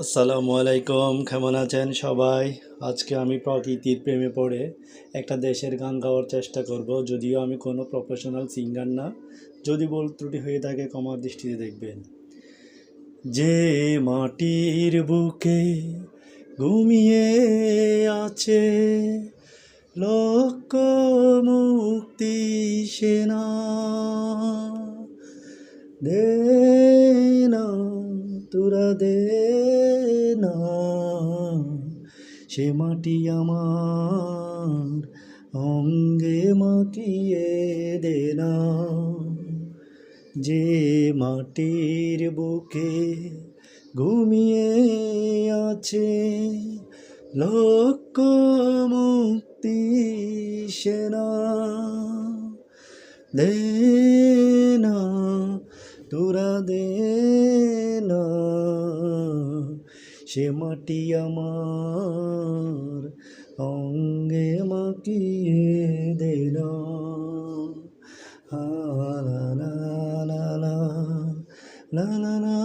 আসসালামু আলাইকুম, কেমন আছেন সবাই? আজকে আমি প্রকৃতির প্রেমে পড়ে একটা দেশের গান গাওয়ার চেষ্টা করব, যদিও আমি কোনো প্রফেশনাল সিঙ্গার না। যদি ভুল ত্রুটি হয়ে থাকে ক্ষমার দৃষ্টিতে দেখবেন। যে মাটির বুকে ঘুমিয়ে আছে লক্ষ মুক্তি সেনা, দে না, তোরা দে না, সে মাটি আমার অঙ্গে মাখিয়ে দে না। যে মাটির বুকে ঘুমিয়ে আছে লক্ষ মুক্তি সেনা, দে না, তোরা দে না, সে মাটি আমার অঙ্গে মাখিয়ে দে না। লা লা লা লা লা লা লা